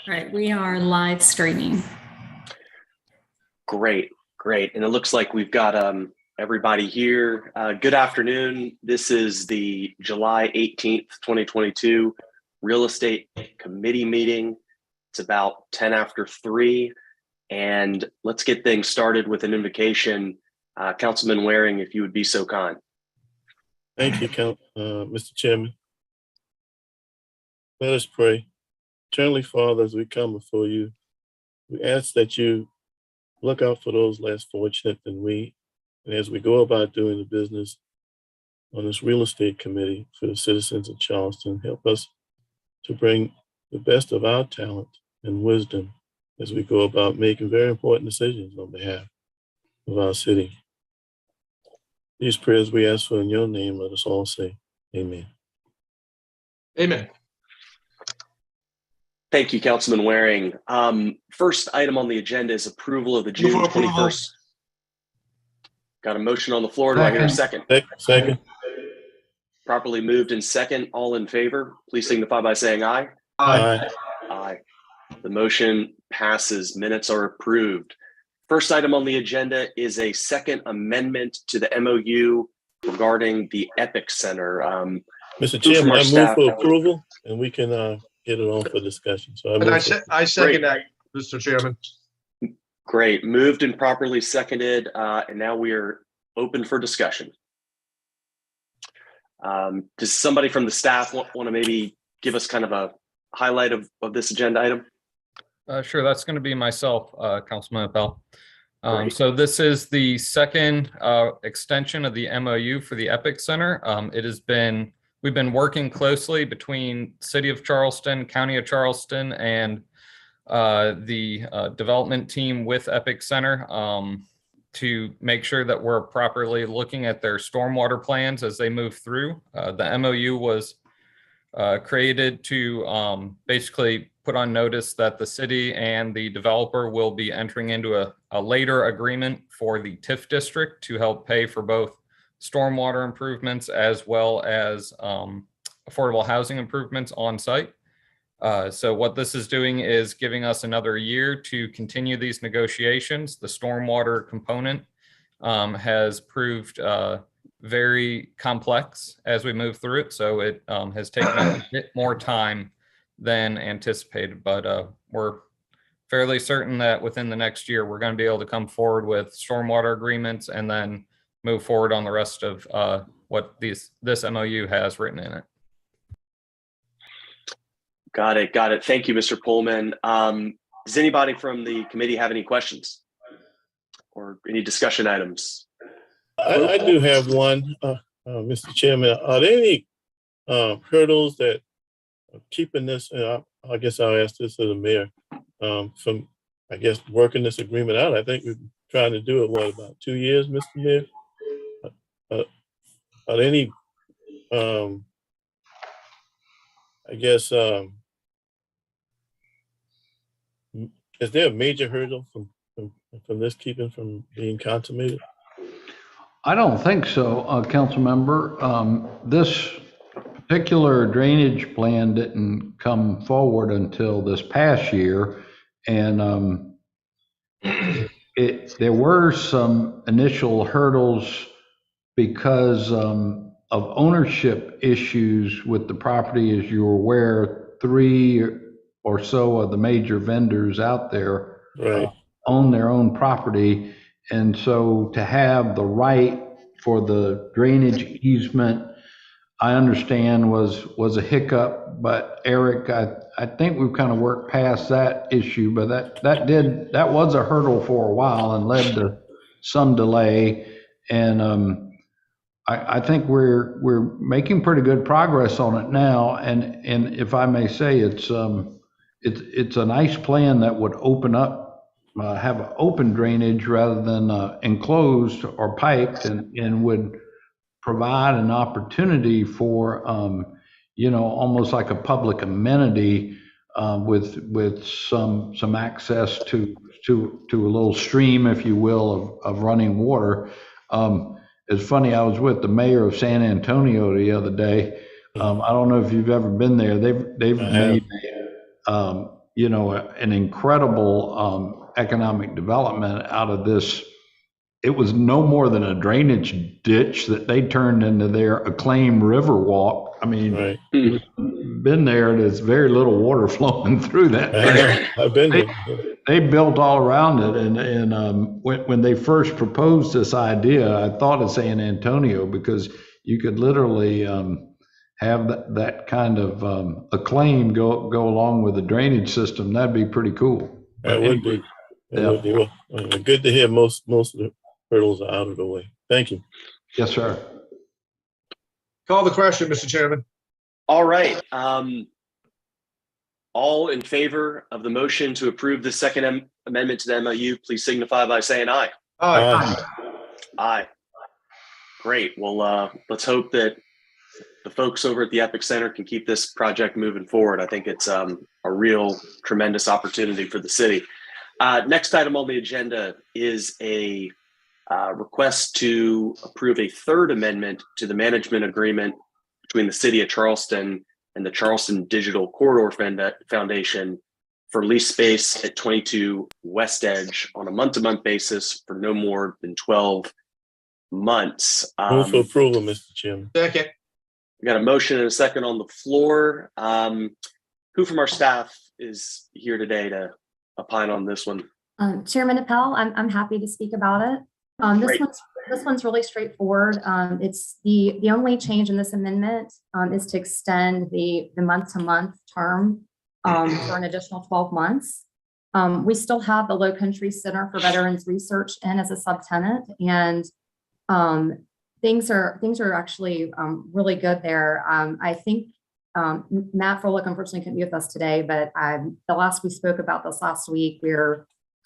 All right, we are live streaming. Great. And it looks like we've got everybody here. Good afternoon. This is the July 18th, 2022 Real Estate Committee meeting. It's about 10 after 3. And let's get things started with an invocation. Councilman Waring, if you would be so kind. Thank you, Mr. Chairman. Let us pray. Eternally Father, as we come before you, we ask that you look out for those less fortunate than we. And as we go about doing the business on this real estate committee for the citizens of Charleston, help us to bring the best of our talent and wisdom as we go about making very important decisions on behalf of our city. These prayers we ask for in your name. Let us all say amen. Amen. Thank you, Councilman Waring. First item on the agenda is approval of the June 21st. Got a motion on the floor. Do I hear a second? Second. Properly moved in second. All in favor, please signify by saying aye. Aye. Aye. The motion passes. Minutes are approved. First item on the agenda is a second amendment to the MOU regarding the Epic Center. Mr. Chairman, I move for approval, and we can get it on for discussion. So I second that, Mr. Chairman. Great. Moved and properly seconded. And now we are open for discussion. Does somebody from the staff want to maybe give us kind of a highlight of this agenda item? Sure, that's going to be myself, Councilman Appel. So this is the second extension of the MOU for the Epic Center. We've been working closely between City of Charleston, County of Charleston, and the development team with Epic Center to make sure that we're properly looking at their stormwater plans as they move through. The MOU was created to basically put on notice that the city and the developer will be entering into a later agreement for the TIF district to help pay for both stormwater improvements as well as affordable housing improvements on site. So what this is doing is giving us another year to continue these negotiations. The stormwater component has proved very complex as we move through it. So it has taken a bit more time than anticipated, but we're fairly certain that within the next year, we're going to be able to come forward with stormwater agreements and then move forward on the rest of what this MOU has written in it. Got it. Thank you, Mr. Pullman. Does anybody from the committee have any questions or any discussion items? I do have one, Mr. Chairman. Are there any hurdles that are keeping this, I guess I'll ask this to the mayor, from, I guess, working this agreement out? I think we've been trying to do it, about 2 years, Mr. Mayor? Are there any, I guess, is there a major hurdle from this keeping from being consummated? I don't think so, council member. This particular drainage plan didn't come forward until this past year, and there were some initial hurdles because of ownership issues with the property. As you're aware, 3 or so of the major vendors out there own their own property. And so to have the right for the drainage easement, I understand was a hiccup, but Eric, I think we've kind of worked past that issue, but that was a hurdle for a while and led to some delay. And I think we're making pretty good progress on it now. And if I may say, it's a nice plan that would open up, have open drainage rather than enclosed or piped, and would provide an opportunity for, almost like a public amenity with some access to a little stream, if you will, of running water. It's funny, I was with the mayor of San Antonio the other day. I don't know if you've ever been there. They've made an incredible economic development out of this. It was no more than a drainage ditch that they turned into their acclaimed river walk. I mean, Right. you've been there, there's very little water flowing through that I thing. know. I've been there. They built all around it, and when they first proposed this idea, I thought of San Antonio, because you could literally have that kind of acclaim go along with the drainage system. That'd be pretty cool. That would be. That Yeah. would be. Well, good to hear most of the hurdles are out of the way. Thank you. Yes, sir. Call the question, Mr. Chairman. All right. All in favor of the motion to approve the second amendment to the MOU, please signify by saying aye. Aye. Aye. Great. Well, let's hope that the folks over at the Epic Center can keep this project moving forward. I think it's a real tremendous opportunity for the city. Next item on the agenda is a request to approve a third amendment to the management agreement between the City of Charleston and the Charleston Digital Corridor Foundation for lease space at 22 West Edge on a month-to-month basis for no more than 12 months. Move for approval, Mr. Chairman. Second. We got a motion and a second on the floor. Who from our staff is here today to opine on this one? Chairman Appel, I'm happy to speak about it. Great. This one's really straightforward. It's the only change in this amendment is to extend the month-to-month term for an additional 12 months. We still have the Low Country Center for Veterans Research in as a subtenant, and things are actually really good there. I think Matt Froelich unfortunately couldn't be with us today, but the last we spoke about this last week, we're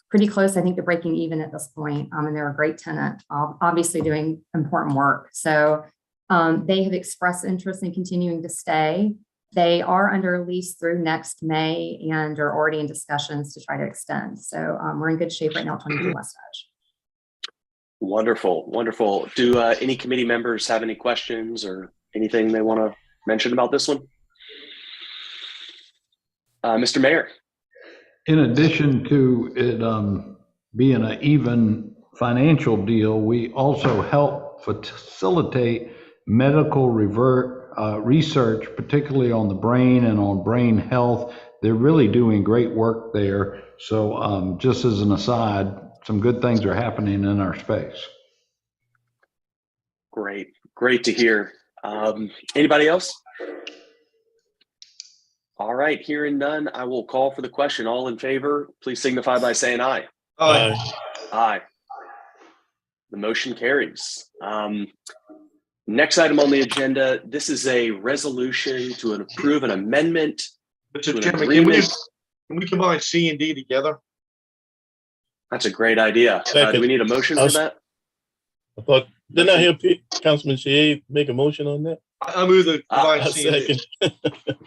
pretty close, I think, to breaking even at this point. And they're a great tenant, obviously doing important work. So they have expressed interest in continuing to stay. They are under lease through next May and are already in discussions to try to extend. So we're in good shape right now, 22 West Edge. Wonderful, wonderful. Do any committee members have any questions or anything they want to mention about this one? Mr. Mayor. In addition to it being an even financial deal, we also help facilitate medical research, particularly on the brain and on brain health. They're really doing great work there. So just as an aside, some good things are happening in our space. Great to hear. Anybody else? All right, hearing none, I will call for the question. All in favor, please signify by saying aye. Aye. Aye. The motion carries. Next item on the agenda, this is a resolution to approve an amendment to Mr. an Chairman, agreement. can we combine C and D together? That's a great idea. Do we need a motion for that? I thought, didn't I hear Councilman Shea make a motion on that? I move the combine A C and D. second.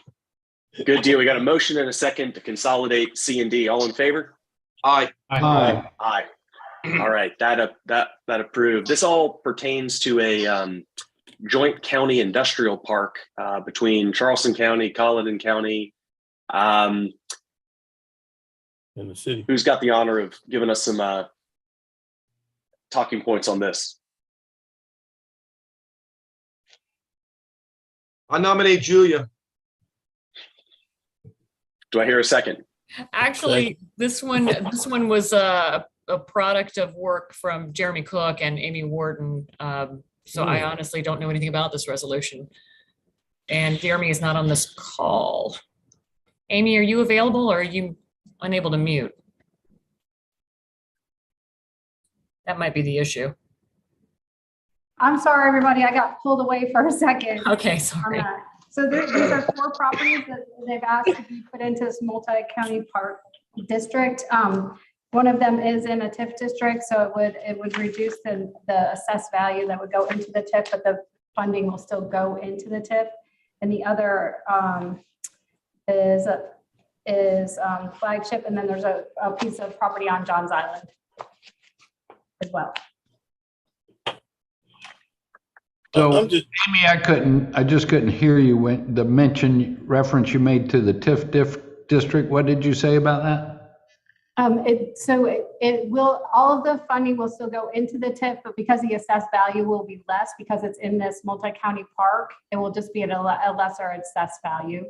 Good deal. We got a motion and a second to consolidate C and D. All in favor? Aye. Aye. Aye. All right, that approved. This all pertains to a joint county industrial park between Charleston County, Colleton County. In the city. Who's got the honor of giving us some talking points on this? I nominate Julia. Do I hear a second? Actually, this one was a product of work from Jeremy Cook and Amy Warden. So I honestly don't know anything about this resolution. And Jeremy is not on this call. Amy, are you available or are you unable to mute? That might be the issue. I'm sorry, everybody. I got pulled away for a second. Okay, sorry. So these are 4 properties that they've asked to be put into this multi-county park district. One of them is in a TIF district, so it would reduce the assessed value that would go into the TIF, but the funding will still go into the TIF. And the other is Flagship, and then there's a piece of property on Johns Island as well. So, I'm just, Amy, I just couldn't hear you when the reference you made to the TIF district. What did you say about that? It will, all of the funding will still go into the TIF, but because the assessed value will be less because it's in this multi-county park, it will just be at a lesser assessed value.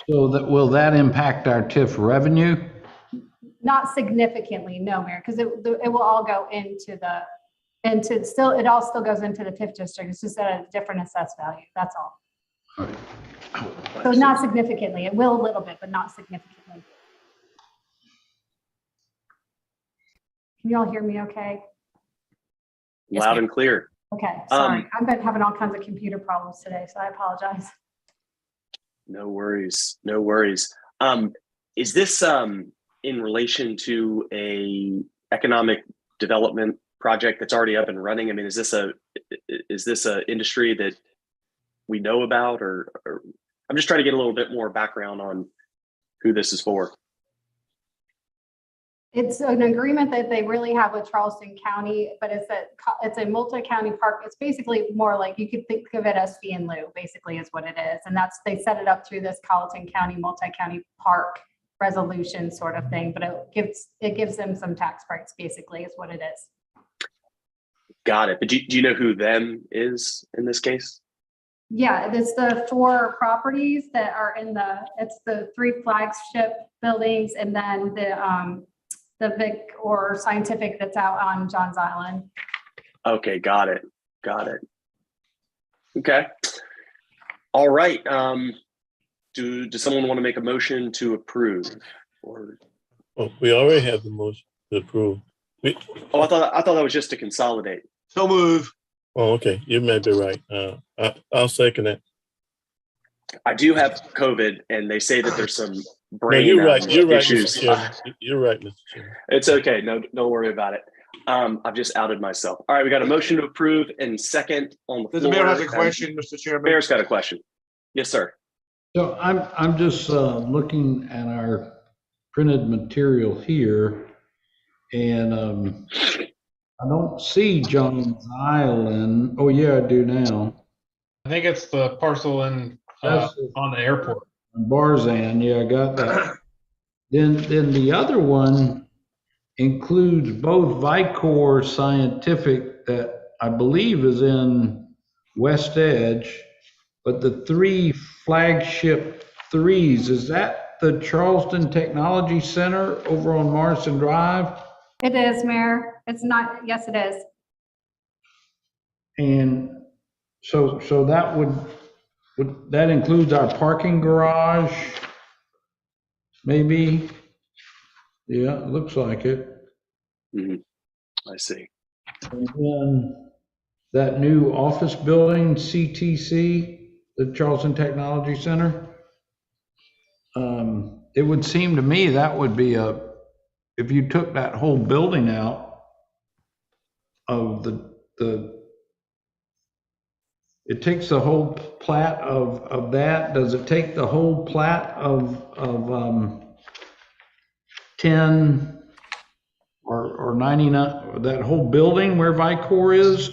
So that, will that impact our TIF revenue? Not significantly, no, Mayor, because it will all go into it all still goes into the TIF district. It's just at a different assessed value. That's all. So not significantly. It will a little bit, but not significantly. Can you all hear me okay? Yes, Loud ma'am. and clear. Okay, sorry. I've been having all kinds of computer problems today, so I apologize. No worries. No worries. Is this in relation to a economic development project that's already up and running? I mean, is this a industry that we know about, or I'm just trying to get a little bit more background on who this is for. It's an agreement that they really have with Charleston County, but it's a multi-county park. It's basically more like, you could think of it as fee and lieu, basically is what it is. And they set it up through this Charleston County multi-county park resolution sort of thing, but it gives them some tax breaks, basically is what it is. Got it. But do you know who them is in this case? Yeah, it's the 4 properties that are it's the 3 flagship buildings, and then the Vic or Scientific that's out on Johns Island. Okay, got it. Okay. All right. Does someone want to make a motion to approve? Or Oh, we already have the motion to approve. I thought that was just to consolidate. So move. Oh, okay, you may be right. I'll second it. I do have COVID, and they say that there's some No, brain you're right. You're right, issues. Mr. Chairman. You're right, Mr. Chairman. It's okay. No, don't worry about it. I've just outed myself. All right, we got a motion to approve and second on the floor. The mayor has a question, Mr. Chairman. Mayor's got a question. Yes, sir. So I'm just looking at our printed material here, and I don't see Johns Island. Oh yeah, I do now. I think it's the parcel in on the airport. Barzan, yeah, I got that. Then the other one includes both Vicor Scientific, that I believe is in West Edge, but the 3 flagship 3s, is that the Charleston Technology Center over on Morrison Drive? It is, Mayor. It's not, yes, it is. And so that would that includes our parking garage, maybe? Yeah, it looks like it. I see. And then that new office building, CTC, the Charleston Technology Center. It would seem to me that would be if you took that whole building out of it takes the whole plat of that. Does it take the whole plat of 10 or 99, that whole building where Vicor is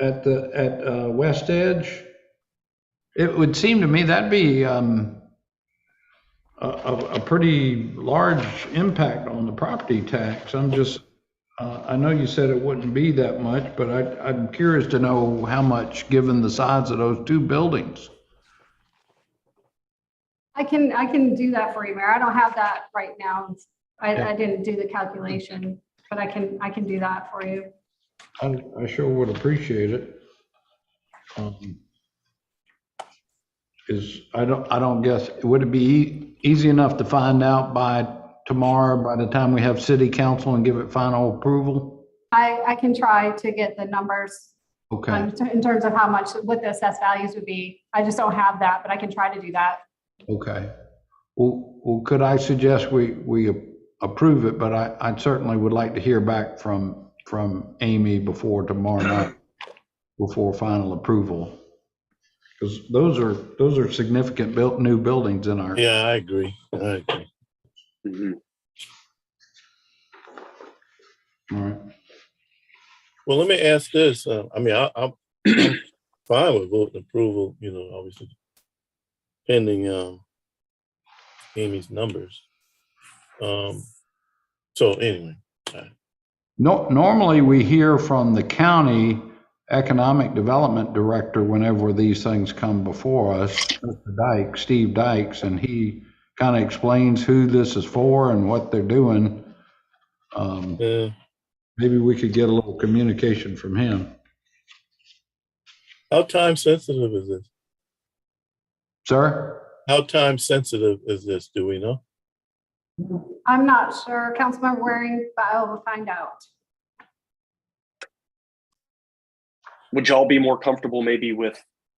at West Edge? It would seem to me that'd be a pretty large impact on the property tax. I'm just, I know you said it wouldn't be that much, but I'm curious to know how much, given the size of those 2 buildings. I can do that for you, Mayor. I don't have that right now. I didn't do the calculation, but I can do that for you. I sure would appreciate it. I don't guess, would it be easy enough to find out by tomorrow, by the time we have city council and give it final approval? I can try to get the numbers Okay. in terms of what the assessed values would be. I just don't have that, but I can try to do that. Okay. Well, could I suggest we approve it, but I certainly would like to hear back from Amy before tomorrow night, before final approval. Because those are significant new buildings in our. Yeah, I agree. Mm-hmm. All right. Well, let me ask this. I mean, I'm fine with voting approval, obviously pending Amy's numbers. So anyway. No, normally we hear from the county economic development director whenever these things come before us, Mr. Dykes, Steve Dykes, and he kind of explains who this is for and what they're doing. Yeah. Maybe we could get a little communication from him. How time sensitive is this? Sir? How time sensitive is this? Do we know? I'm not sure, Councilmember Waring, but I will find out. Would y'all be more comfortable maybe with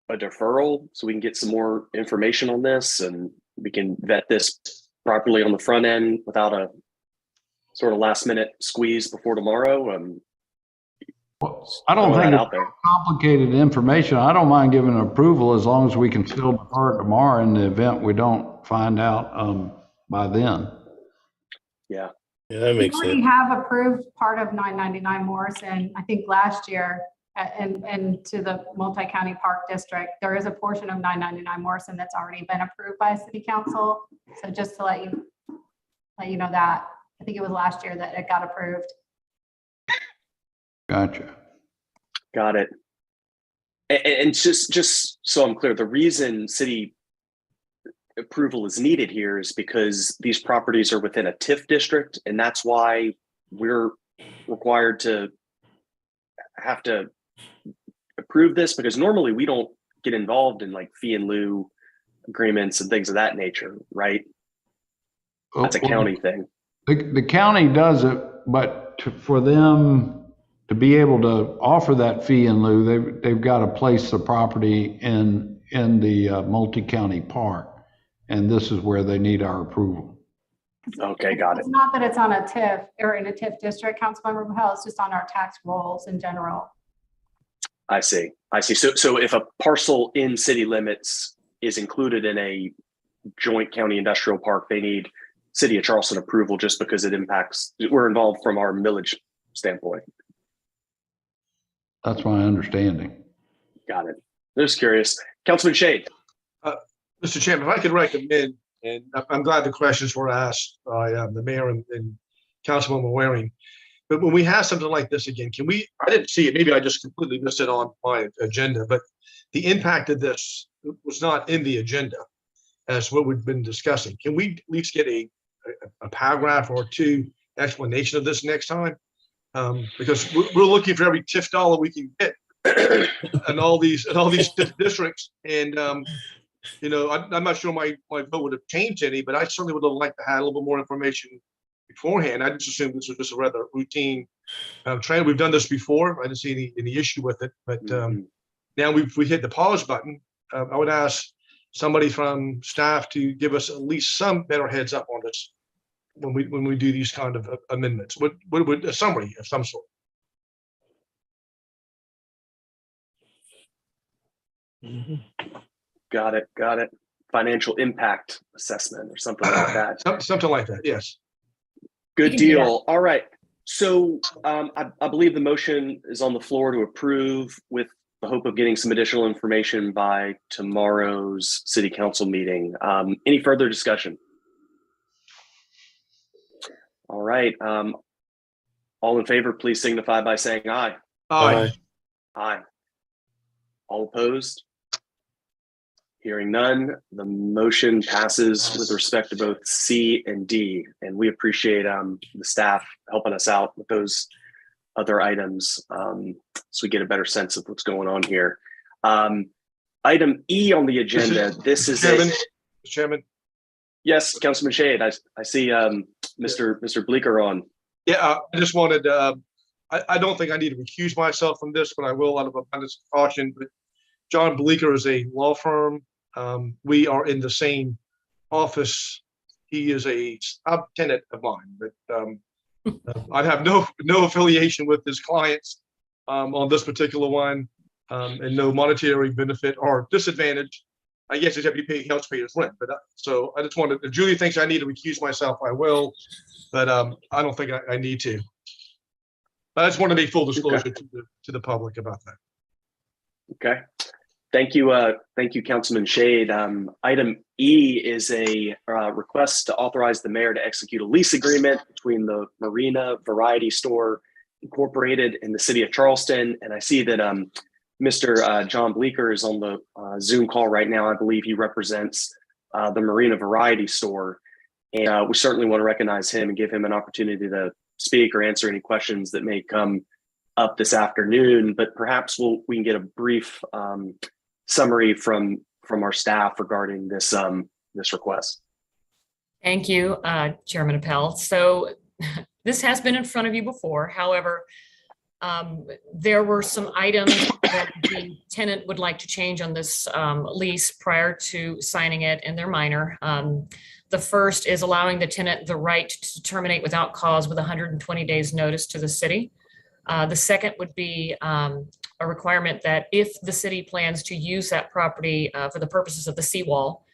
a deferral so we can get some more information on this and we can vet this properly on the front end without a sort of last minute squeeze before tomorrow? Well, I don't think out it's there. complicated information. I don't mind giving approval as long as we can still defer it tomorrow in the event we don't find out by then. Yeah. Yeah, that We makes already sense. have approved part of 999 Morrison, I think last year, and to the multi-county park district. There is a portion of 999 Morrison that's already been approved by city council. So just to let you know that, I think it was last year that it got approved. Gotcha. Got it. And just so I'm clear, the reason city approval is needed here is because these properties are within a TIF district, and that's why we're required to have to approve this, because normally we don't get involved in like fee and lieu agreements and things of that nature, right? That's a county thing. The county does it, but for them to be able to offer that fee in lieu, they've got to place the property in the multi-county park. And this is where they need our approval. Okay, got it. It's not that it's on a TIF or in a TIF district, Councilmember Mahal, it's just on our tax rolls in general. I see. So if a parcel in city limits is included in a joint county industrial park, they need City of Charleston approval just because it impacts, we're involved from our millage standpoint. That's my understanding. Got it. Just curious. Councilman Shade. Mr. Chairman, if I could recommend, and I'm glad the questions were asked by the mayor and Councilwoman Waring, but when we have something like this again, can we, I didn't see it, maybe I just completely missed it on my agenda, but the impact of this was not in the agenda as what we've been discussing. Can we at least get a paragraph or two explanation of this next time? Because we're looking for every TIF dollar we can get in all these TIF districts. And, I'm not sure my vote would have changed any, but I certainly would have liked to have a little bit more information beforehand. I just assumed this was just a rather routine trend. We've done this before. I didn't see any issue with it, but now we hit the pause button. I would ask somebody from staff to give us at least some better heads up on this when we do these kind of amendments. What a summary of some sort. Mhm. Got it. Financial impact assessment or something like that. Something like that, yes. Good You can do deal. All right. So I believe the motion is on the floor to approve with the hope of getting some additional information by tomorrow's city council meeting. Any further discussion? All right. All in favor, please signify by saying aye. Aye. Aye. All opposed? Hearing none, the motion passes with respect to both C and D, and we appreciate the staff helping us out with those other items so we get a better sense of what's going on here. Item E on the agenda. This is Mr. Chairman. Yes, Councilman Shade. I see Mr. Bleeker on. Yeah, I just wanted. I don't think I need to recuse myself from this, but I will out of abundance of caution. But John Bleeker is a law firm. We are in the same office. He is a tenant of mine, but I have no affiliation with his clients on this particular one, and no monetary benefit or disadvantage. I guess he's happy to pay, he helps pay his rent. But so I just wanted. If Julie thinks I need to recuse myself, I will, but I don't think I need to. But I just want to make full disclosure to the public about that. Okay. Thank you, Councilman Shade. Item E is a request to authorize the mayor to execute a lease agreement between the Marina Variety Store Incorporated in the city of Charleston. And I see that Mr. John Bleeker is on the Zoom call right now. I believe he represents the Marina Variety Store. And we certainly want to recognize him and give him an opportunity to speak or answer any questions that may come up this afternoon. But perhaps we can get a brief summary from our staff regarding this request. Thank you, Chairman Appel. So this has been in front of you before. However, there were some items that the tenant would like to change on this lease prior to signing it, and they're minor. The first is allowing the tenant the right to terminate without cause with 120 days notice to the city. The second would be a requirement that if the city plans to use that property for the purposes of the seawall,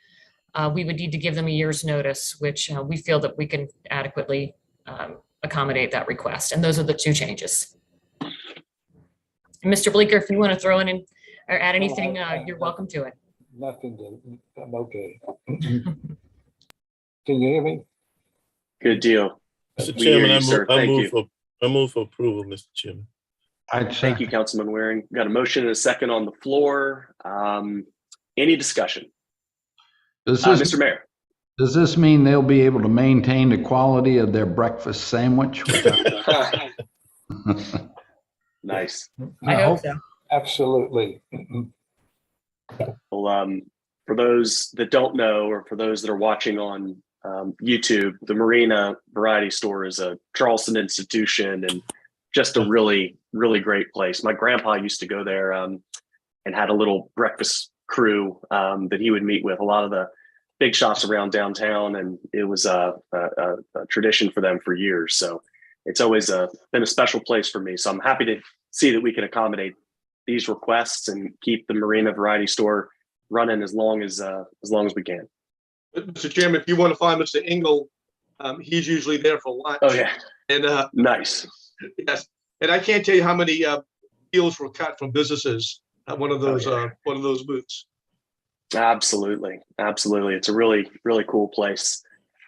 we would need to give them a year's notice, which we feel that we can adequately accommodate that request. And those are the two changes. And Mr. Bleeker, if you want to throw in or add anything, you're welcome to it. Nothing to, I'm okay. Can you hear me? Good deal. Mr. We hear Chairman, you, sir. Thank you. I move for approval, Mr. Chairman. Thank you, Councilman Waring. Got a motion and a second on the floor. Any discussion? Mr. Mayor. Does this mean they'll be able to maintain the quality of their breakfast sandwich? Nice. I hope so. Absolutely. Well, for those that don't know, or for those that are watching on YouTube, the Marina Variety Store is a Charleston institution and just a really, really great place. My grandpa used to go there and had a little breakfast crew that he would meet with, a lot of the big shots around downtown, and it was a tradition for them for years. So it's always been a special place for me. So I'm happy to see that we can accommodate these requests and keep the Marina Variety Store running as long as we can. Mr. Chairman, if you want to find Mr. Engel, he's usually there for lunch. Oh yeah, And nice. yes, and I can't tell you how many deals were cut from businesses at one of those booths. Absolutely. It's a really, really cool place.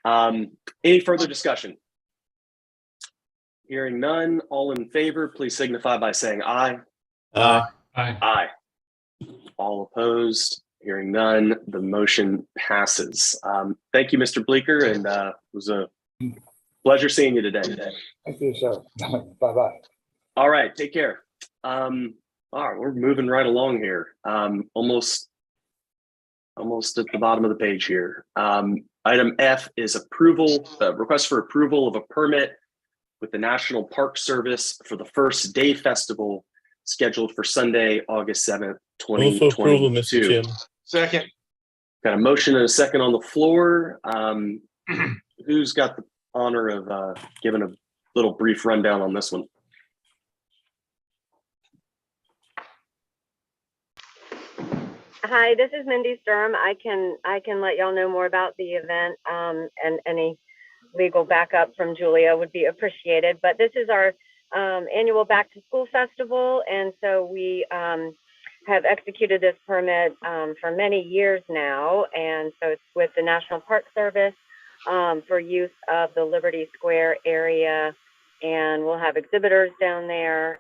Any further discussion? Hearing none, all in favor, please signify by saying aye. Aye. Aye. All opposed? Hearing none, the motion passes. Thank you, Mr. Bleeker, and it was a pleasure seeing you today. Thank you, sir. Bye-bye. All right, take care. All right, we're moving right along here. Almost at the bottom of the page here. Item F is request for approval of a permit with the National Park Service for the First Day Festival scheduled for Sunday, August 7th, Move for approval, Mr. 2022. Chairman. Second. Got a motion and a second on the floor. Who's got the honor of giving a little brief rundown on this one? Hi, this is Mindy Sturm. I can let y'all know more about the event, and any legal backup from Julia would be appreciated. But this is our annual Back to School Festival, and so we have executed this permit for many years now, and so it's with the National Park Service for use of the Liberty Square area, and we'll have exhibitors down there.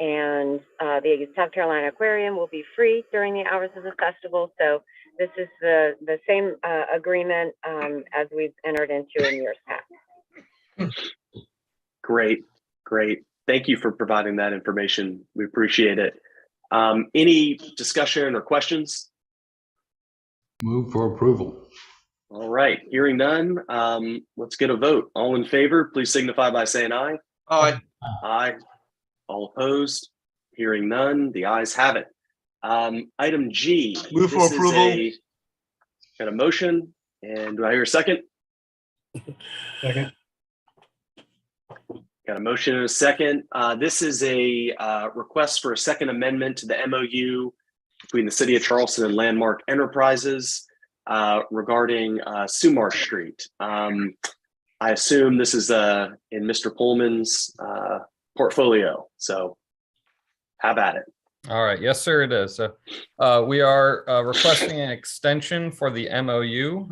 And the South Carolina Aquarium will be free during the hours of the festival. So this is the same agreement as we've entered into in years past. Great. Thank you for providing that information. We appreciate it. Any discussion or questions? Move for approval. All right, hearing none, let's get a vote. All in favor, please signify by saying aye. Aye. Aye. All opposed? Hearing none, the ayes have it. Item G. Move for this is approval. Got a motion, and do I hear a second? Second. Got a motion and a second. This is a request for a second amendment to the MOU between the City of Charleston and Landmark Enterprises regarding Sumarsh Street. I assume this is in Mr. Pullman's portfolio, so have at it. All right. Yes, sir, it is. So we are requesting an extension for the MOU.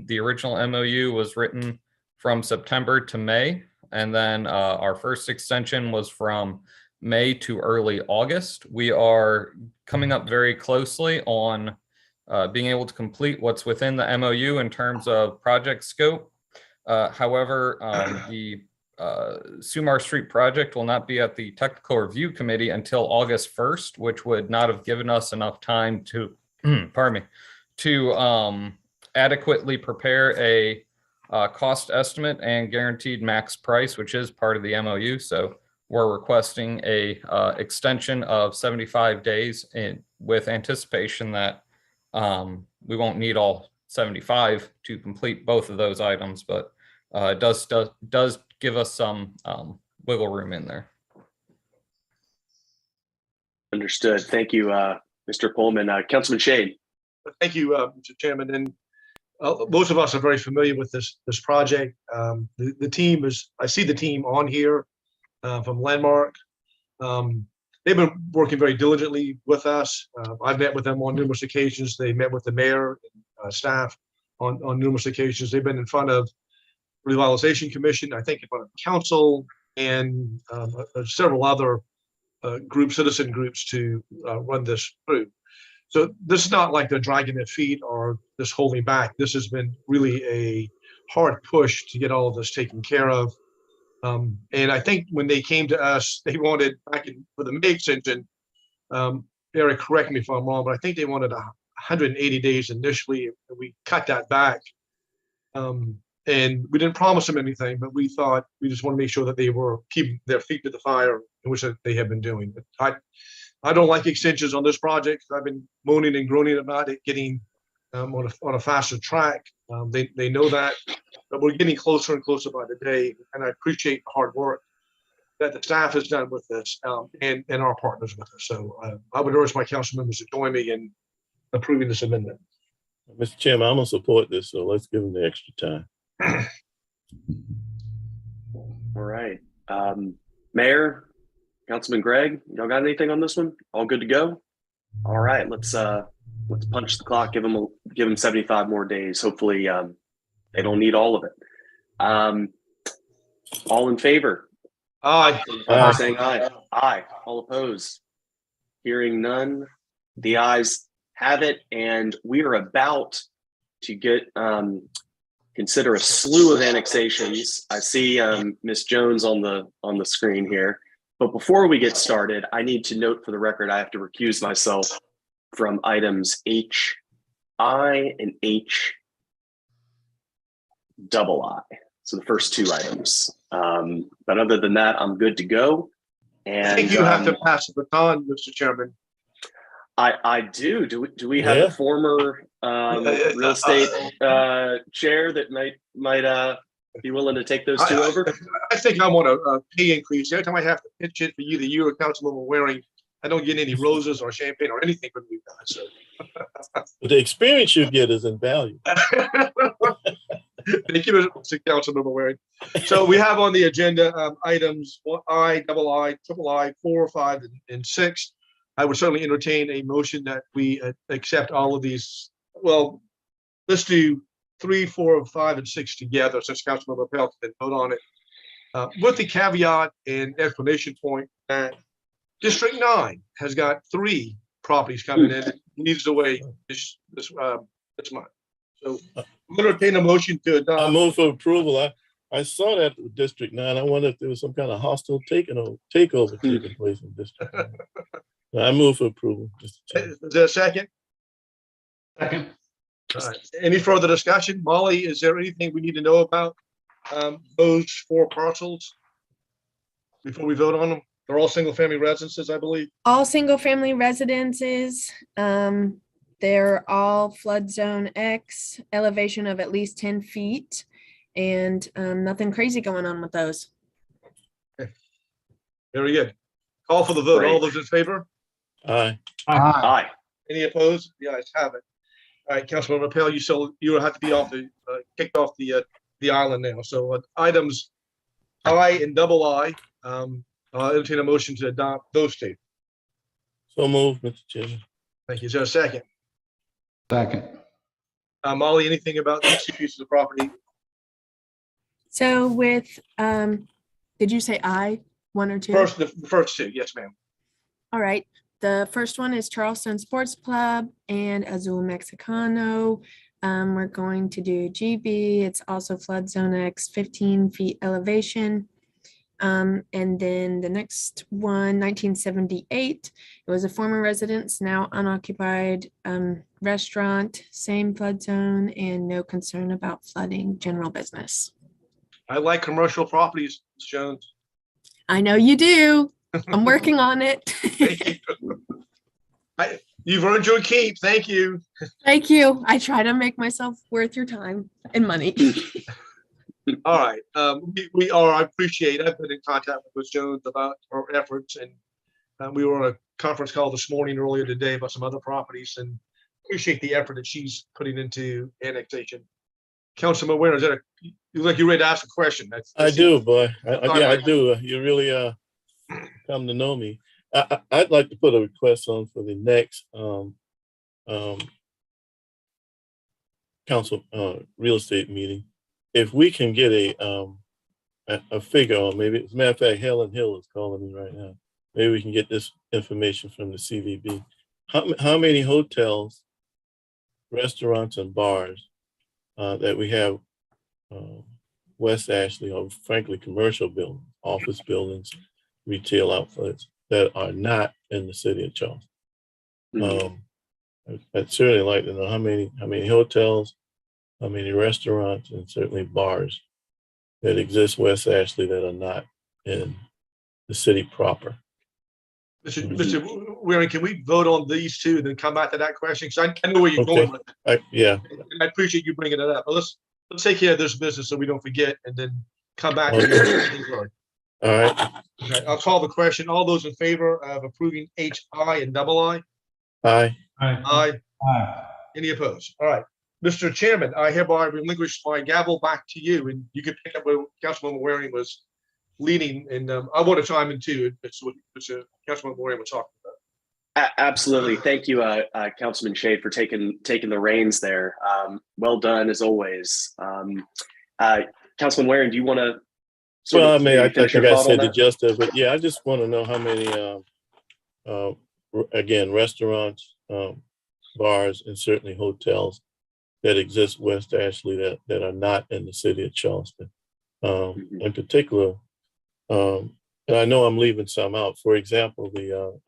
The original MOU was written from September to May, and then our first extension was from May to early August. We are coming up very closely on being able to complete what's within the MOU in terms of project scope. However, the Sumar Street project will not be at the technical review committee until August 1st, which would not have given us enough time to, pardon me, to adequately prepare a cost estimate and guaranteed max price, which is part of the MOU. So we're requesting a extension of 75 days with anticipation that we won't need all 75 to complete both of those items, but it does give us some wiggle room in there. Understood. Thank you, Mr. Pullman. Councilman Shade. Thank you, Mr. Chairman. And most of us are very familiar with this project. The team is, I see the team on here from Landmark. They've been working very diligently with us. I've met with them on numerous occasions. They met with the mayor and staff on numerous occasions. They've been in front of Revitalization Commission, I think in front of council and several other citizen groups to run this through. So this is not like they're dragging their feet or just holding back. This has been really a hard push to get all of this taken care of. And I think when they came to us, they wanted for the May extension, Eric, correct me if I'm wrong, but I think they wanted 180 days initially. And we cut that back. And we didn't promise them anything, but we thought we just want to make sure that they were keeping their feet to the fire, which they have been doing. But I don't like extensions on this project. I've been moaning and groaning about it getting on a faster track. They know that, but we're getting closer and closer by the day. And I appreciate the hard work that the staff has done with this and our partners with us. So I would urge my council members to join me in approving this amendment. Mr. Chairman, I'm gonna support this, so let's give them the extra time. All right. Mayor, Councilman Gregg, y'all got anything on this one? All good to go? All right, let's punch the clock, give them 75 more days. Hopefully they don't need all of it. All in favor? Aye. Saying aye. Aye. All opposed? Hearing none. The ayes have it, and we are about to get consider a slew of annexations. I see Ms. Jones on the screen here. But before we get started, I need to note for the record, I have to recuse myself from items HI and H double I. So the first two items. But other than that, I'm good to go. And I think you have to pass the baton, Mr. Chairman. I do. Do we have Yeah. a former real estate chair that might be willing to take those two over? I think I want a pay increase. Every time I have to pitch it for either you or Councilwoman Waring, I don't get any roses or champagne or anything from you guys. So. But the experience you get is invaluable. Thank you, Mr. Councilmember Waring. So we have on the agenda items I, double I, triple I, 4, 5, and 6. I would certainly entertain a motion that we accept all of these. Well, let's do 3, 4, 5, and 6 together since Councilmember Pelt didn't vote on it. With the caveat and explanation point that District 9 has got 3 properties coming in. It leads the way this month. So I'm going to entertain a motion to adopt. I move for approval. I saw that with District 9. I wonder if there was some kind of hostile takeover taking place in District 9. I move for approval. Is there a second? Second. All right. Any further discussion? Molly, is there anything we need to know about those 4 parcels before we vote on them? They're all single-family residences, I believe. All single-family residences. They're all flood zone X, elevation of at least 10 feet, and nothing crazy going on with those. Very good. Call for the vote. Great. All those in favor? Aye. Aye. Any opposed? The ayes have it. All right, Councilman Rappel, you will have to be kicked off the island now. So items I and double I, I'll entertain a motion to adopt those two. So moved, Mr. Chairman. Thank you. Is there a second? Second. Molly, anything about these two pieces of property? So with, did you say I, one or two? First, the first two, yes, ma'am. All right. The first one is Charleston Sports Club and Azul Mexicano. We're going to do GB. It's also flood zone X, 15 feet elevation. And then the next one, 1978, it was a former residence, now unoccupied restaurant, same flood zone, and no concern about flooding, general business. I like commercial properties, Ms. Jones. I know you do. I'm working on it. Thank you. You've earned your keep. Thank you. Thank you. I try to make myself worth your time and money. All right. We are, I appreciate, I've been in contact with Ms. Jones about her efforts, and we were on a conference call this morning earlier today about some other properties, and appreciate the effort that she's putting into annexation. Councilman Ware, is that you look like you're ready to ask a question? I do, boy. Yeah, I do. You really come to know me. I'd like to put a request on for the next council real estate meeting. If we can get a figure on, maybe, as a matter of fact, Helen Hill is calling me right now. Maybe we can get this information from the CVB. How many hotels, restaurants, and bars that we have West Ashley, or frankly, commercial buildings, office buildings, retail outlets that are not in the city of Charleston? I'd certainly like to know how many hotels, how many restaurants, and certainly bars that exist West Ashley that are not in the city proper. Mr. Waring, can we vote on these two and then come back to that question? Because I know where you're going with it. Yeah. And I appreciate you bringing it up. But let's take care of this business so we don't forget, and then come back. Okay. All right. Okay, I'll call the question. All those in favor of approving HI and double I? Aye. Aye. Any opposed? All right. Mr. Chairman, I hereby relinquish my gavel back to you, and you can pick up where Councilwoman Waring was leading. And I want to chime in too. It's what Councilwoman Waring was talking about. Absolutely. Thank you, Councilman Shade, for taking the reins there. Well done, as always. Councilman Waring, do you want to? Well, I mean, I think I said the gist of it. Yeah, I just want to know how many, again, restaurants, bars, and certainly hotels that exist West Ashley that are not in the city of Charleston. In particular, and I know I'm leaving some out. For example,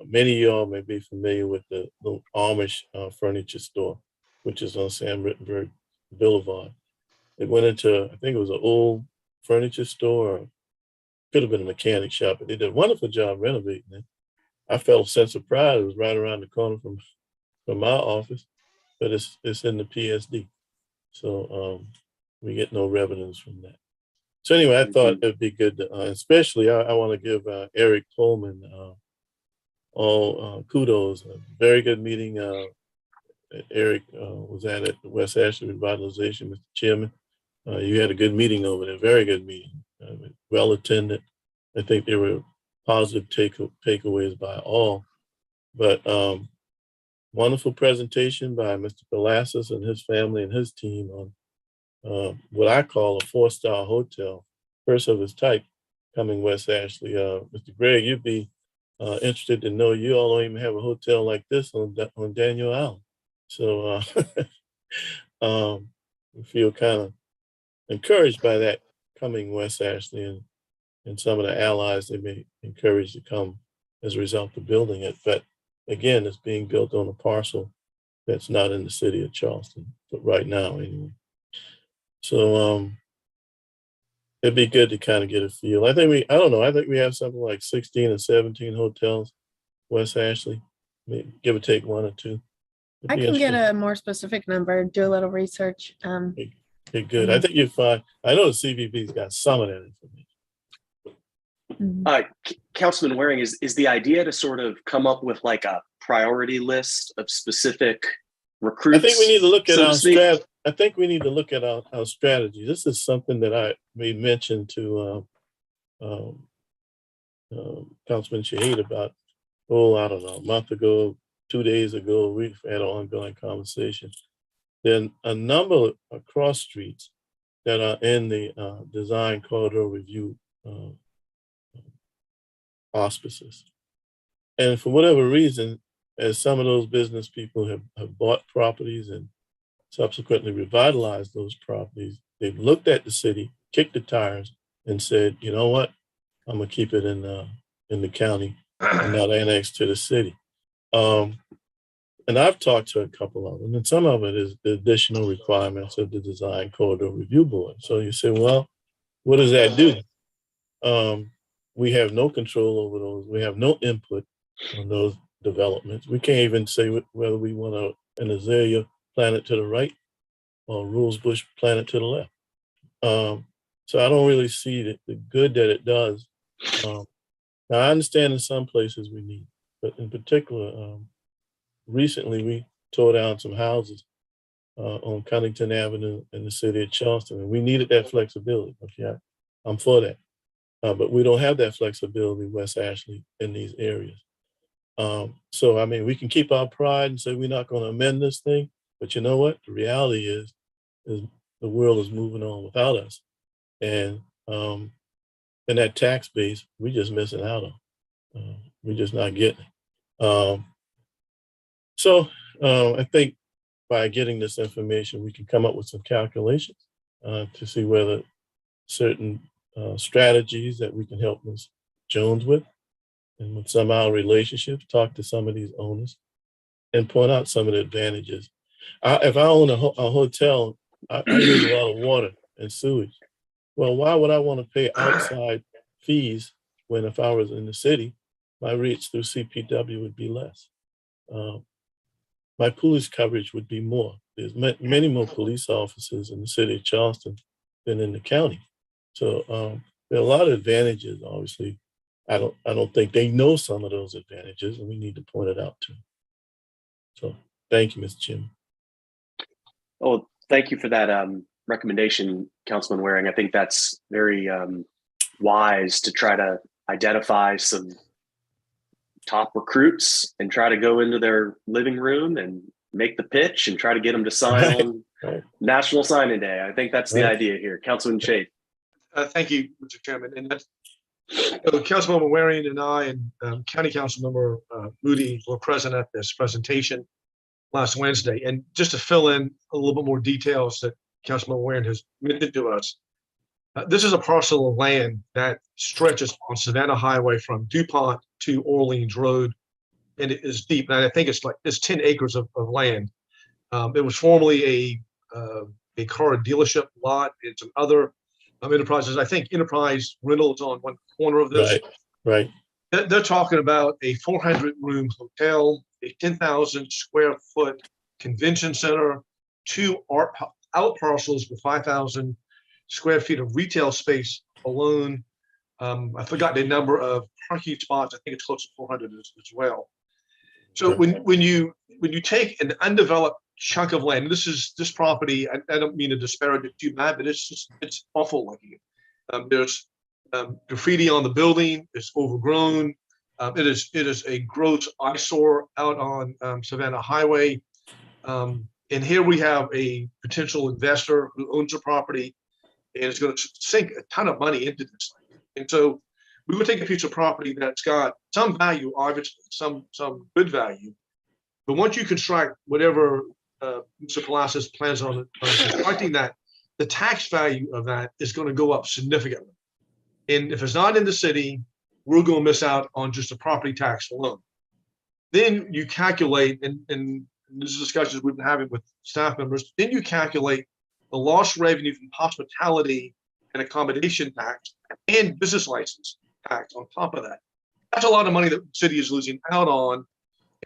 many of y'all may be familiar with the Amish furniture store, which is on Sam Rittenberg Boulevard. It went into, I think it was an old furniture store, or could have been a mechanic shop, but they did a wonderful job renovating it. I felt a sense of pride. It was right around the corner from my office, but it's in the PSD. So we get no revenues from that. So anyway, I thought it'd be good to, especially I want to give Eric Coleman all kudos. A very good meeting. Eric was at the West Ashley Revitalization, Mr. Chairman. You had a good meeting over there, very good meeting, well attended. I think there were positive takeaways by all, but wonderful presentation by Mr. Velasquez and his family and his team on what I call a 4-star hotel, first of its type, coming West Ashley. Mr. Gregg, you'd be interested to know you all don't even have a hotel like this on Daniel Island. So we feel kind of encouraged by that coming West Ashley, and some of the allies they may encourage to come as a result of building it. But again, it's being built on a parcel that's not in the city of Charleston, but right now anyway. So it'd be good to kind of get a feel. I think we have something like 16 or 17 hotels, West Ashley, maybe give or take one or two. I can get a more specific number, do a little research. Okay, good. I think you'll find, I know the CVB's got some of that information. Councilman Waring, is the idea to sort of come up with like a priority list of specific recruits? I think we need to look at our strategy. I think we need to look at our strategy. This is something that I made mention to Councilman Shahid about I don't know, a month ago, 2 days ago, we've had an ongoing conversation. Then a number of cross streets that are in the design corridor review auspices. And for whatever reason, as some of those business people have bought properties and subsequently revitalized those properties, they've looked at the city, kicked the tires, and said, you know what, I'm gonna keep it in the county and not annexed to the city. And I've talked to a couple of them, and some of it is the additional requirements of the Design Corridor Review Board. So you say, well, what does that do? We have no control over those. We have no input on those developments. We can't even say whether we want an azalea planted to the right or rose bush planted to the left. So I don't really see the good that it does. Now I understand in some places we need, but in particular, recently we tore down some houses on Cunnington Avenue in the city of Charleston, and we needed that flexibility. Okay, I'm for that. But we don't have that flexibility, West Ashley, in these areas. So, I mean, we can keep our pride and say we're not going to amend this thing, but you know what? The reality is the world is moving on without us. And that tax base, we're just missing out on. We're just not getting it. So I think by getting this information, we can come up with some calculations to see whether certain strategies that we can help Ms. Jones with, and with some of our relationships, talk to some of these owners and point out some of the advantages. If I own a hotel, I use a lot of water and sewage. Well, why would I want to pay outside fees when if I was in the city, my rates through CPW would be less? My police coverage would be more. There's many more police officers in the city of Charleston than in the county. So there are a lot of advantages, obviously. I don't think they know some of those advantages, and we need to point it out to them. So thank you, Mr. Chairman. Oh, thank you for that recommendation, Councilman Waring. I think that's very wise to try to identify some top recruits and try to go into their living room and make the pitch and try to get them to sign on National Signing Day. I think that's the idea here. Councilman Shade. Thank you, Mr. Chairman. And that's, Councilmember Waring and I and County Councilmember Moody were present at this presentation last Wednesday. And just to fill in a little bit more details that Councilmember Waring has mentioned to us, this is a parcel of land that stretches on Savannah Highway from DuPont to Orleans Road, and it is deep. And I think it's 10 acres of land. It was formerly a car dealership lot and some other enterprises. I think Enterprise Rental is on one corner of this. Right. They're talking about a 400-room hotel, a 10,000 square foot convention center, 2 out parcels with 5,000 square feet of retail space alone. I forgot the number of parking spots. I think it's close to 400 as well. So when you take an undeveloped chunk of land, this property, I don't mean to disparage it too bad, but it's awful looking. There's graffiti on the building. It's overgrown. It is a gross eyesore out on Savannah Highway. And here we have a potential investor who owns a property and is going to sink a ton of money into this thing. And so we would take a piece of property that's got some value, obviously, some good value. But once you construct whatever Mr. Palacios plans on constructing that, the tax value of that is going to go up significantly. And if it's not in the city, we're going to miss out on just the property tax alone. Then you calculate, and this is discussions we've been having with staff members, then you calculate the lost revenue from hospitality and accommodation tax and business license tax on top of that. That's a lot of money that the city is losing out on.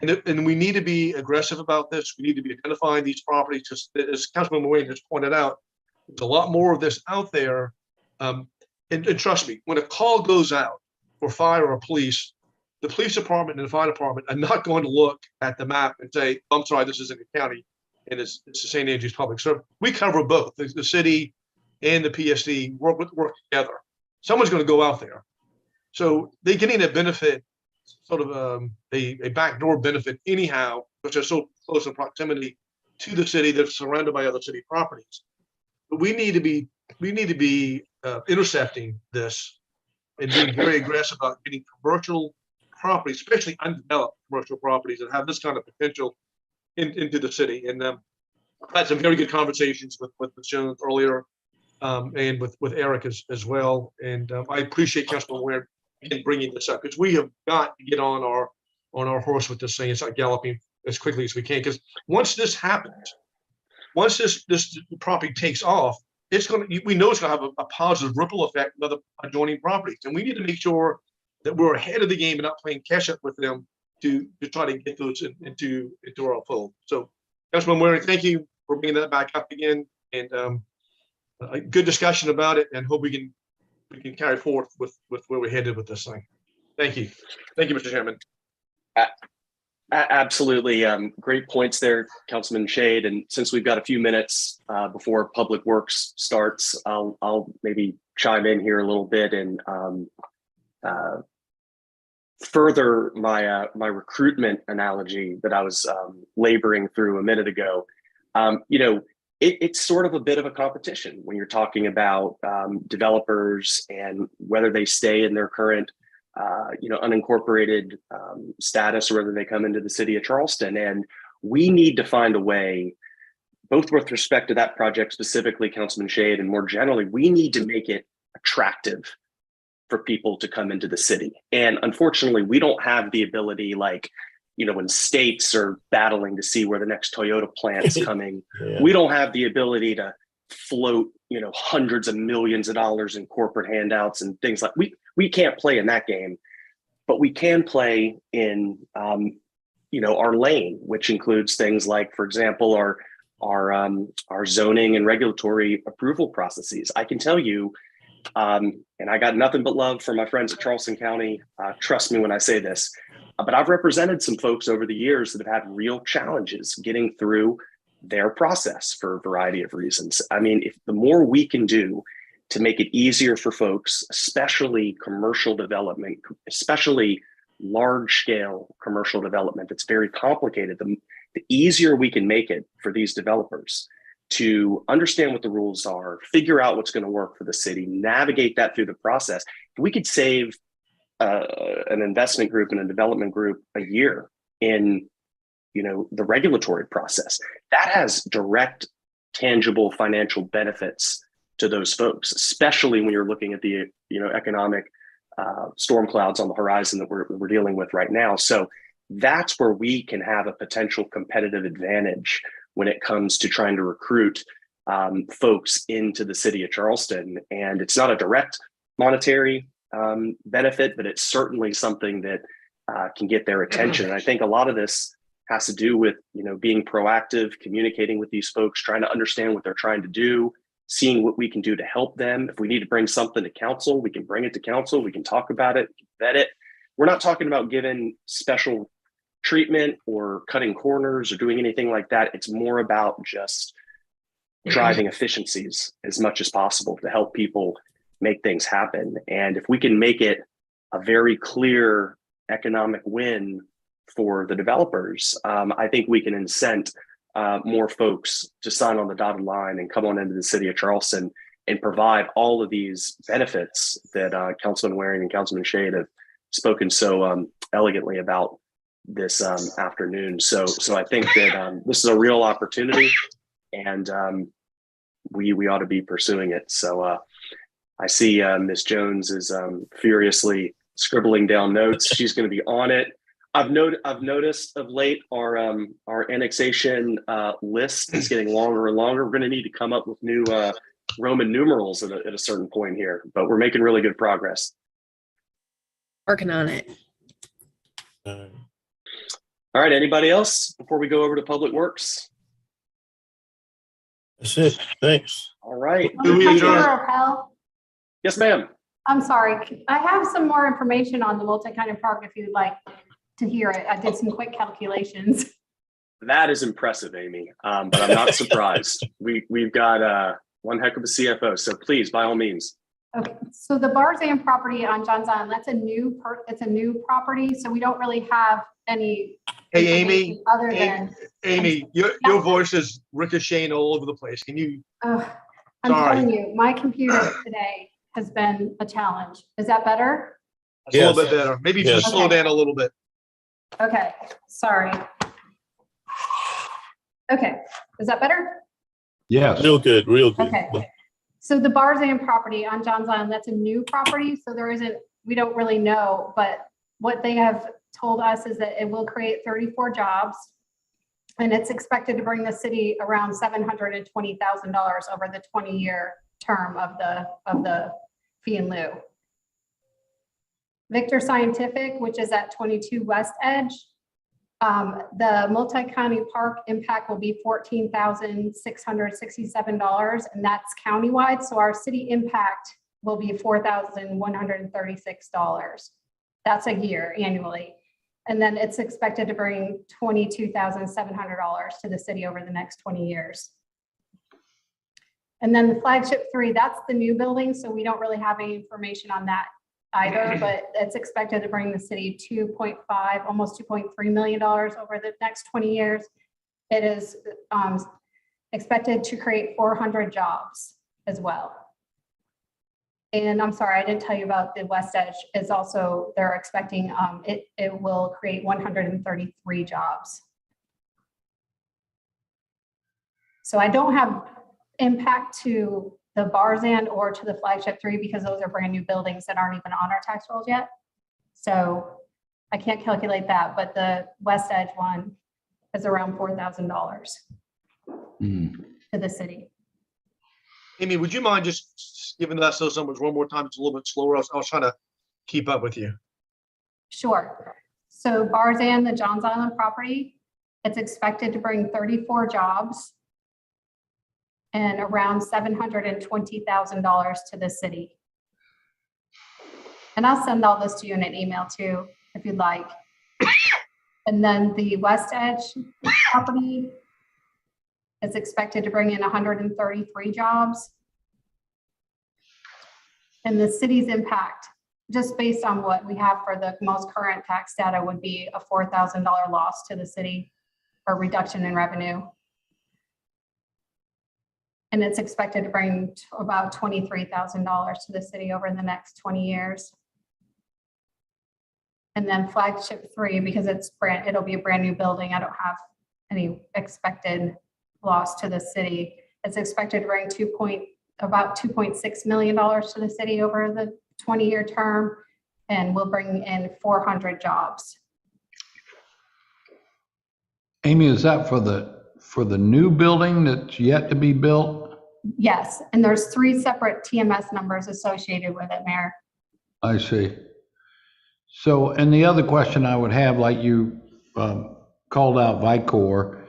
And we need to be aggressive about this. We need to be identifying these properties. Just as Councilman Wayne has pointed out, there's a lot more of this out there. And trust me, when a call goes out for fire or police, the police department and the fire department are not going to look at the map and say, I'm sorry, this is in the county and it's the St. Andrews Public Service. We cover both. The city and the PSD work together. Someone's going to go out there. So they're getting a benefit sort of a backdoor benefit anyhow, which are so close in proximity to the city that's surrounded by other city properties. But we need to be intercepting this and being very aggressive about getting commercial properties, especially undeveloped commercial properties that have this kind of potential into the city. And I've had some very good conversations with Ms. Jones earlier, and with Eric as well. And I appreciate Councilman Ware again bringing this up, because we have got to get on our horse with this thing and start galloping as quickly as we can. Because once this happens, once this property takes off, we know it's going to have a positive ripple effect with other adjoining properties, and we need to make sure that we're ahead of the game and not playing catch up with them to try to get those into our fold. So, Councilman Waring, thank you for bringing that back up again, and a good discussion about it, and hope we can carry forth with where we're headed with this thing. Thank you, Mr. Chairman. Absolutely. Great points there, Councilman Shade. And since we've got a few minutes before Public Works starts, I'll maybe chime in here a little bit and further my recruitment analogy that I was laboring through a minute ago. It's sort of a bit of a competition when you're talking about developers and whether they stay in their current unincorporated status, or whether they come into the city of Charleston. And we need to find a way, both with respect to that project specifically, Councilman Shade, and more generally, we need to make it attractive for people to come into the city. And unfortunately, we don't have the ability, like, when states are battling to see where the next Toyota plant is coming, yeah. We don't have the ability to float, hundreds of millions of dollars in corporate handouts and things like we can't play in that game, but we can play in, our lane, which includes things like, for example, our zoning and regulatory approval processes. I can tell you, and I got nothing but love for my friends at Charleston County. Trust me when I say this, but I've represented some folks over the years that have had real challenges getting through their process for a variety of reasons. I mean, if the more we can do to make it easier for folks, especially commercial development, especially large scale commercial development, it's very complicated. The easier we can make it for these developers to understand what the rules are, figure out what's going to work for the city, navigate that through the process. If we could save an investment group and a development group a year in the regulatory process, that has direct, tangible financial benefits to those folks, especially when you're looking at the economic storm clouds on the horizon that we're dealing with right now. So that's where we can have a potential competitive advantage when it comes to trying to recruit folks into the city of Charleston. And it's not a direct monetary benefit, but it's certainly something that can get their attention. And I think a lot of this has to do with being proactive, communicating with these folks, trying to understand what they're trying to do, seeing what we can do to help them. If we need to bring something to council, we can bring it to council. We can talk about it, vet it. We're not talking about giving special treatment or cutting corners or doing anything like that. It's more about just driving efficiencies as much as possible to help people make things happen. And if we can make it a very clear economic win for the developers, I think we can incent more folks to sign on the dotted line and come on into the city of Charleston and provide all of these benefits that Councilman Waring and Councilman Shade have spoken so elegantly about this afternoon. So I think that this is a real opportunity, and we ought to be pursuing it. So I see Ms. Jones is furiously scribbling down notes. She's going to be on it. I've noticed of late our annexation list is getting longer and longer. We're going to need to come up with new Roman numerals at a certain point here, but we're making really good progress. Working on it. All right. Anybody else before we go over to Public Works? That's it. Thanks. All right. Yes, ma'am. I'm sorry. I have some more information on the multi-county park if you'd like to hear it. I did some quick calculations. That is impressive, Amy. But I'm not surprised. We've got one heck of a CFO. So please, by all means. Okay, so the Barzan property on John's Island, that's a new it's a new property, so we don't really have any. Hey, Amy, information Other than, Amy, your voice is ricocheting all over the place. Can you, I'm Sorry. telling you, my computer today has been a challenge. Is that better? it's a little Yes. bit better. Maybe if you Yes. slow down a little bit. Okay, sorry. Okay, is that better? Yes. Real good, real good. Okay. So the Barzan property on John's Island, that's a new property, so we don't really know, but what they have told us is that it will create 34 jobs. And it's expected to bring the city around $720,000 over the 20-year term of the fee in lieu. Victor Scientific, which is at 22 West Edge, the multi-county park impact will be $14,667, and that's countywide. So our city impact will be $4,136. That's a year annually. And then it's expected to bring $22,700 to the city over the next 20 years. And then the flagship 3, that's the new building. So we don't really have any information on that either, but it's expected to bring the city 2.5, almost $2.3 million over the next 20 years. It is expected to create 400 jobs as well. And I'm sorry, I didn't tell you about the West Edge is also, they're expecting it will create 133 jobs. So I don't have impact to the Barzan or to the flagship 3 because those are brand new buildings that aren't even on our tax rolls yet. So I can't calculate that, but the West Edge one is around $4,000 to the city. Amy, would you mind just giving us those numbers one more time? It's a little bit slower. I was trying to keep up with you. Sure. So Barzan, the Johns Island property, it's expected to bring 34 jobs and around $720,000 to the city. And I'll send all this to you in an email too, if you'd like. And then the West Edge property is expected to bring in 133 jobs. And the city's impact, just based on what we have for the most current tax data, would be a $4,000 loss to the city or reduction in revenue. And it's expected to bring about $23,000 to the city over the next 20 years. And then flagship 3, because it'll be a brand new building. I don't have any expected loss to the city. It's expected to bring about $2.6 million to the city over the 20-year term, and will bring in 400 jobs. Amy, is that for the new building that's yet to be built? Yes, and there's 3 separate TMS numbers associated with it, Mayor. I see. So, and the other question I would have, like you called out Vicor,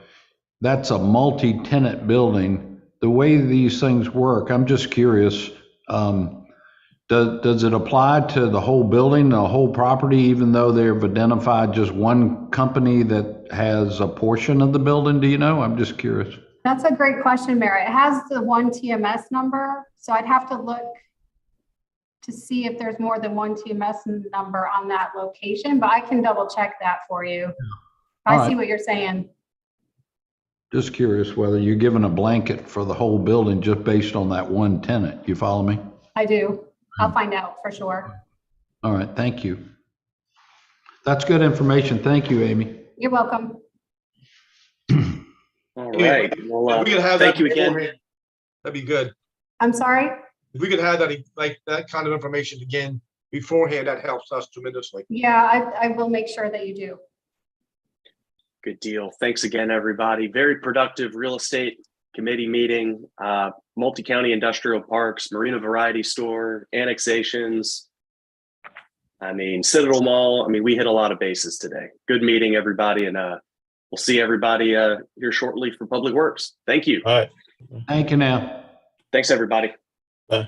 that's a multi-tenant building. The way these things work, I'm just curious, does it apply to the whole building, the whole property, even though they've identified just one company that has a portion of the building? Do you know? I'm just curious. That's a great question, Mary. It has the one TMS number, so I'd have to look to see if there's more than one TMS number on that location, but I can double check that for you. I see what you're saying. Just curious whether you're given a blanket for the whole building just based on that one tenant. You follow me? I do. I'll find out for sure. All right, thank you. That's good information. Thank you, Amy. You're welcome. All right. Well, If we could have thank that you again. beforehand, that'd be good. I'm sorry? If we could have that, like that kind of information again beforehand, that helps us tremendously. Yeah, I will make sure that you do. Good deal. Thanks again, everybody. Very productive real estate committee meeting, multi-county industrial parks, marina variety store, annexations. I mean, Citadel Mall. I mean, we hit a lot of bases today. Good meeting, everybody. And we'll see everybody here shortly for Public Works. Thank you. All right. Thank you now. Thanks, everybody. Bye.